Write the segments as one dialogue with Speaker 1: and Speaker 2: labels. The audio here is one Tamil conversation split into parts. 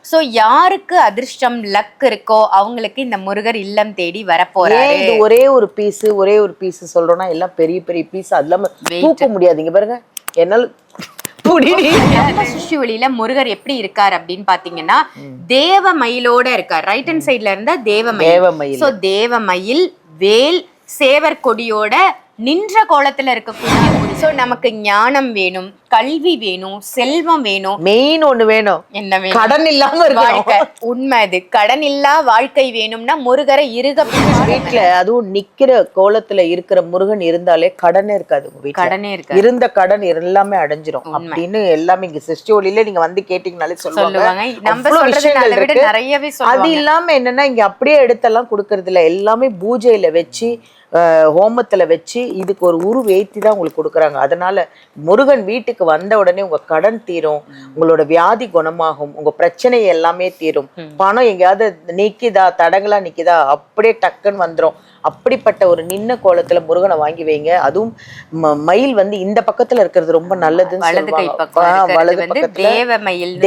Speaker 1: சோ யாருக்கு அதிர்ஷ்டம் லக் இருக்கோ அவங்களுக்கு இந்த முருகர் இல்லம் தேடி வரப்போறாரு.
Speaker 2: இது ஒரே ஒரு பீஸ் சொல்றோம்னா எல்லாம் பெரிய பெரிய பீஸ் அதெல்லாம் தூக்க முடியாதுங்க பாருங்க. என்னால
Speaker 1: சிருஷ்டிவெளியில முருகர் எப்படி இருக்கார் அப்படின்னு பாத்தீங்கன்னா தேவ மயிலோட இருக்கார். ரைட் ஹேண்ட் சைட்ல இருந்தா தேவமயில். சோ தேவமயில் வேல் சேவர் கொடியோட நின்ற கோலத்துல இருக்கக்கூடிய சோ நமக்கு ஞானம் வேணும், கல்வி வேணும், செல்வம் வேணும்,
Speaker 2: மெயின் ஒண்ணு வேணும்,
Speaker 1: என்ன வேணும்,
Speaker 2: கடன் இல்லாம
Speaker 1: வாழ்க்கை. உண்மை அது. கடன் இல்லா வாழ்க்கை வேணும்னா முருகரை இருக
Speaker 2: வீட்டுல அதுவும் நிக்கிற கோலத்துல இருக்கிற முருகன் இருந்தாலே கடனே இருக்காது.
Speaker 1: கடனே இருக்காது.
Speaker 2: இருந்த கடன் எல்லாமே அடைஞ்சிரும் அப்படின்னு எல்லாமே இங்க சிருஷ்டி ஒளியில நீங்க வந்து கேட்டீங்கனாலே சொல்லுவாங்க.
Speaker 1: நம்ம சொல்றதை விட நிறையவே
Speaker 2: அது இல்லாம என்னன்னா இங்க அப்படியே எடுத்தெல்லாம் கொடுக்கறது இல்ல, எல்லாமே பூஜையில வச்சு ஹோமத்துல வச்சு இதுக்கு ஒரு உருவேத்தி தான் உங்களுக்கு கொடுக்குறாங்க. அதனால முருகன் வீட்டுக்கு வந்த உடனே உங்க கடன் தீரும், உங்களோட வியாதி குணமாகும், உங்க பிரச்சனை எல்லாமே தீரும். பணம் எங்கேயாவது நிக்குதா, தடங்களா நிக்குதா, அப்படியே டக்குன்னு வந்துடும். அப்படிப்பட்ட ஒரு நின்ன கோலத்துல முருகனை வாங்கி வைங்க. அதுவும் மயில் வந்து இந்த பக்கத்துல இருக்கிறது ரொம்ப நல்லதுன்னு சொல்லுவாங்க. வலது பக்கத்துல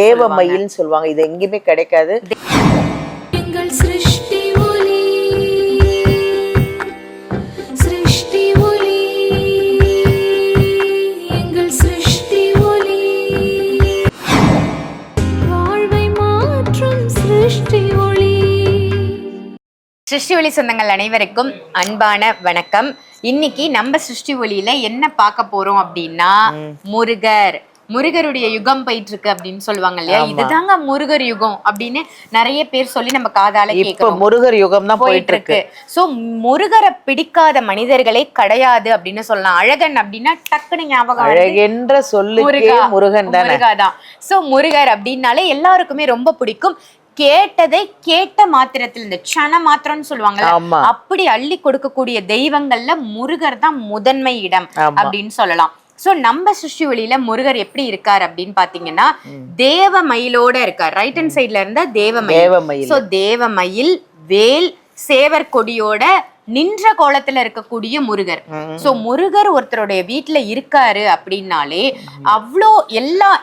Speaker 2: தேவ மயில்னு சொல்லுவாங்க. இது எங்கேயுமே கிடைக்காது.
Speaker 1: சிருஷ்டி ஒளி சொந்தங்கள் அனைவருக்கும் அன்பான வணக்கம். இன்னைக்கு நம்ம சிருஷ்டி ஒளியில என்ன பார்க்க போறோம் அப்படின்னா முருகருடைய யுகம் போயிட்டு இருக்கு அப்படின்னு சொல்லுவாங்க இல்லையா. இதுதாங்க முருகர் யுகம் அப்படின்னு நிறைய பேர் சொல்லி நம்ம காதால கேட்கிறோம்.
Speaker 2: முருகர் யுகம் தான் போயிட்டு இருக்கு.
Speaker 1: சோ முருகரை பிடிக்காத மனிதர்களே கிடையாது அப்படின்னு சொல்லலாம். அழகன் அப்படின்னா டக்குனு ஞாபகம்
Speaker 2: அழகென்ற சொல்லு முருகன்
Speaker 1: தான். சோ முருகர் அப்படின்னாலே எல்லாருக்குமே ரொம்ப பிடிக்கும். கேட்டதை கேட்ட மாத்திரத்தில் இந்த சன மாத்திரம்னு சொல்லுவாங்கல்ல, அப்படி அள்ளி கொடுக்கக்கூடிய தெய்வங்கள்ல முருகர் தான் முதன்மை இடம் அப்படின்னு சொல்லலாம். சோ நம்ம சிருஷ்டி ஒளியில முருகர் எப்படி இருக்கார் அப்படின்னு பாத்தீங்கன்னா தேவ மயிலோட இருக்கார். ரைட் ஹேண்ட் சைட்ல இருந்தா தேவமயில். சோ தேவமயில் வேல் சேவர் கொடியோட நின்ற கோலத்துல இருக்கக்கூடிய முருகர். சோ முருகர் ஒருத்தருடைய வீட்டுல இருக்காரு அப்படின்னாலே அவ்வளோ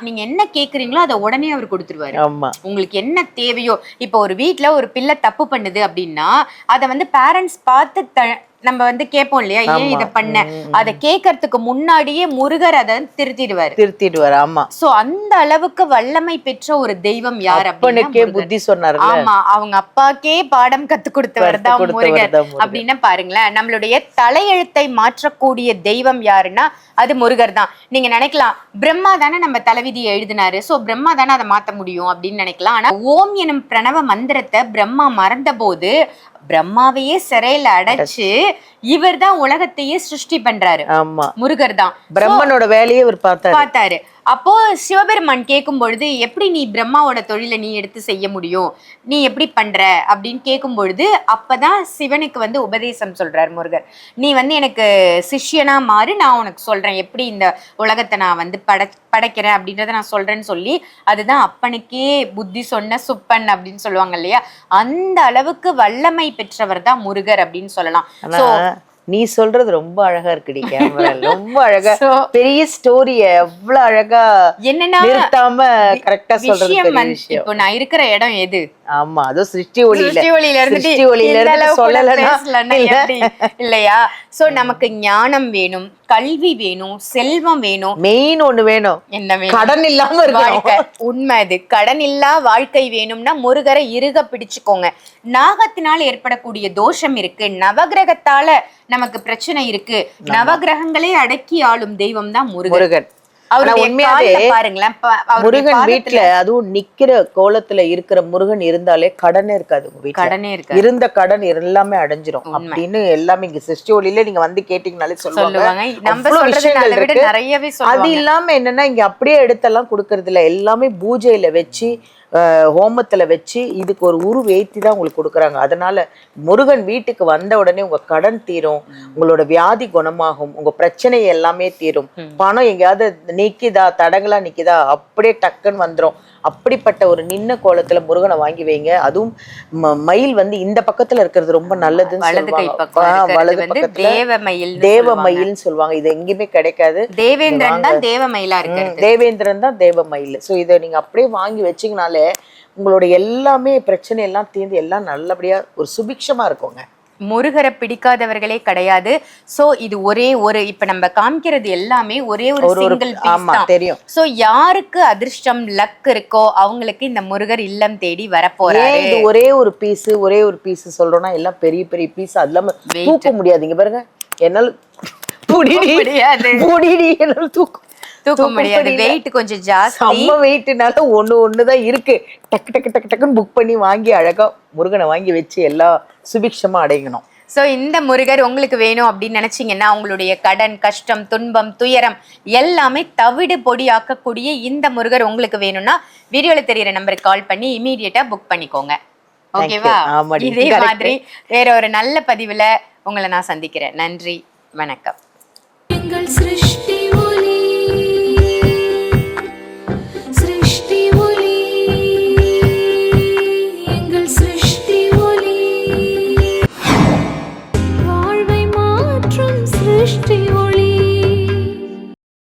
Speaker 1: நீங்க என்ன கேக்குறீங்களோ அதை உடனே அவர் கொடுத்துருவாரு. உங்களுக்கு என்ன தேவையோ, இப்ப ஒரு வீட்டுல ஒரு பிள்ளை தப்பு பண்ணுது அப்படின்னா அதை வந்து பேரண்ட்ஸ் பார்த்து நம்ம வந்து கேட்போம் இல்லையா, ஏன் இதை பண்ண, அதை கேட்கறதுக்கு முன்னாடியே முருகர் அதை திருத்திடுவாரு. ஆமா. சோ அந்த அளவுக்கு வல்லமை பெற்ற ஒரு தெய்வம் யார்
Speaker 2: அப்படின்னா புத்தி சொன்னாரு.
Speaker 1: ஆமா, அவங்க அப்பாக்கே பாடம் கத்து கொடுத்தவர் தான் முருகர் அப்படின்னு பாருங்களேன். நம்மளுடைய தலையெழுத்தை மாற்றக்கூடிய தெய்வம் யாருன்னா அது முருகர் தான். நீங்க நினைக்கலாம் பிரம்மா தானே நம்ம தலைவிதியை எழுதினாரு, சோ பிரம்மா தானே அதை மாத்த முடியும் அப்படின்னு நினைக்கலாம். ஆனா ஓம் எனும் பிரணவ மந்திரத்தை பிரம்மா மறந்த போது பிரம்மாவையே சிறையில அடைச்சு இவர் தான் உலகத்தையே சிருஷ்டி பண்றாரு. முருகர் தான்
Speaker 2: பிரம்மனோட வேலையை இவர் பார்த்தாரு.
Speaker 1: அப்போ சிவபெருமான் கேட்கும் பொழுது எப்படி நீ பிரம்மாவோட தொழிலை நீ எடுத்து செய்ய முடியும், நீ எப்படி பண்ற அப்படின்னு கேட்கும் பொழுது அப்பதான் சிவனுக்கு வந்து உபதேசம் சொல்றாரு முருகர். நீ வந்து எனக்கு சிஷ்யனா மாறு, நான் உனக்கு சொல்றேன் எப்படி இந்த உலகத்தை நான் வந்து படைக்கிறேன் அப்படின்றத நான் சொல்றேன்னு சொல்லி, அதுதான் அப்பனுக்கே புத்தி சொன்ன சுப்பன் அப்படின்னு சொல்லுவாங்க இல்லையா. அந்த அளவுக்கு வல்லமை பெற்றவர் தான் முருகர் அப்படின்னு சொல்லலாம். சோ
Speaker 2: நீ சொல்றது ரொம்ப அழகா இருக்குடி. கேமரா ரொம்ப அழகா, பெரிய ஸ்டோரிய எவ்வளவு அழகா
Speaker 1: என்னன்னா
Speaker 2: நிறுத்தாம கரெக்டா சொல்றது.
Speaker 1: இப்போ நான் இருக்கிற இடம் எது?
Speaker 2: ஆமா, அது சிருஷ்டி ஒளியில
Speaker 1: இல்லையா. சோ நமக்கு ஞானம் வேணும், கல்வி வேணும், செல்வம் வேணும்,
Speaker 2: மெயின் ஒண்ணு வேணும்,
Speaker 1: என்ன வேணும்,
Speaker 2: கடன் இல்லாம
Speaker 1: வாழ்க்கை. உண்மை அது. கடன் இல்லா வாழ்க்கை வேணும்னா முருகரை இருக பிடிச்சுக்கோங்க. நாகத்தினால் ஏற்படக்கூடிய தோஷம் இருக்கு, நவகிரகத்தால நமக்கு பிரச்சனை இருக்கு, நவகிரகங்களே அடக்கி ஆளும் தெய்வம் தான் முருகன்.
Speaker 2: பாருங்களேன், முருகன் வீட்டுல அதுவும் நிக்கிற கோலத்துல இருக்கிற முருகன் இருந்தாலே கடனே இருக்காது.
Speaker 1: கடனே இருக்காது.
Speaker 2: இருந்த கடன் எல்லாமே அடைஞ்சிரும் அப்படின்னு எல்லாமே இங்க சிருஷ்டி ஒளியில நீங்க வந்து கேட்டீங்கனாலே சொல்லுவாங்க. அது இல்லாம என்னன்னா இங்க அப்படியே எடுத்தெல்லாம் கொடுக்கறது இல்ல, எல்லாமே பூஜையில வச்சு ஹோமத்துல வச்சு இதுக்கு ஒரு உருவேத்தி தான் உங்களுக்கு கொடுக்குறாங்க. அதனால முருகன் வீட்டுக்கு வந்த உடனே உங்க கடன் தீரும், உங்களோட வியாதி குணமாகும், உங்க பிரச்சனை எல்லாமே தீரும். பணம் எங்கேயாவது நிக்குதா, தடங்களா நிக்குதா, அப்படியே டக்குன்னு வந்துடும். அப்படிப்பட்ட ஒரு நின்ன கோலத்துல முருகனை வாங்கி வைங்க. அதுவும் மயில் வந்து இந்த பக்கத்துல இருக்கிறது ரொம்ப நல்லதுன்னு சொல்லுவாங்க. வலது பக்கத்துல தேவமயில்னு சொல்லுவாங்க. இது எங்கேயுமே கிடைக்காது.
Speaker 1: தேவேந்திரன் தான் தேவமயிலா இருக்கு.
Speaker 2: தேவேந்திரன் தான் தேவமயில். சோ இதை நீங்க அப்படியே வாங்கி வச்சீங்கனாலே வந்தாலே உங்களோட எல்லாமே பிரச்சனை எல்லாம் தீர்ந்து எல்லாம் நல்லபடியா ஒரு சுபிக்ஷமா இருக்குங்க.
Speaker 1: முருகரை பிடிக்காதவர்களே கிடையாது. சோ இது ஒரே ஒரு இப்ப நம்ம காமிக்கிறது எல்லாமே ஒரே ஒரு சிங்கிள் பீஸ் தான்
Speaker 2: தெரியும்.
Speaker 1: சோ யாருக்கு அதிர்ஷ்டம் லக் இருக்கோ அவங்களுக்கு இந்த முருகர் இல்லம் தேடி வரப்போறாரு.
Speaker 2: இது ஒரே ஒரு பீஸ் சொல்றோம்னா எல்லாம் பெரிய பெரிய பீஸ் அதெல்லாம் தூக்க முடியாதுங்க பாருங்க. என்னால
Speaker 1: தூக்க முடியாது. வெயிட் கொஞ்சம் ஜாஸ்தி.
Speaker 2: செம்ம வெயிட்னால ஒண்ணுதான் இருக்கு. டக்கு டக்கு டக்கு டக்குன்னு புக் பண்ணி வாங்கி அழகா முருகனை வாங்கி வச்சு எல்லா சுபிக்ஷமா அடையணும்.
Speaker 1: சோ இந்த முருகர் உங்களுக்கு வேணும் அப்படின்னு நினைச்சீங்கன்னா உங்களுடைய கடன் கஷ்டம் துன்பம் துயரம் எல்லாமே தவிடு பொடி ஆக்கக்கூடிய இந்த முருகர் உங்களுக்கு வேணும்னா வீடியோல தெரியுற நம்பருக்கு கால் பண்ணி இமீடியட்டா புக் பண்ணிக்கோங்க. ஓகேவா? இதே மாதிரி வேற ஒரு நல்ல பதிவுல உங்களை நான் சந்திக்கிறேன். நன்றி, வணக்கம்.
Speaker 3: வாழ்வை மாற்றும் சிருஷ்டி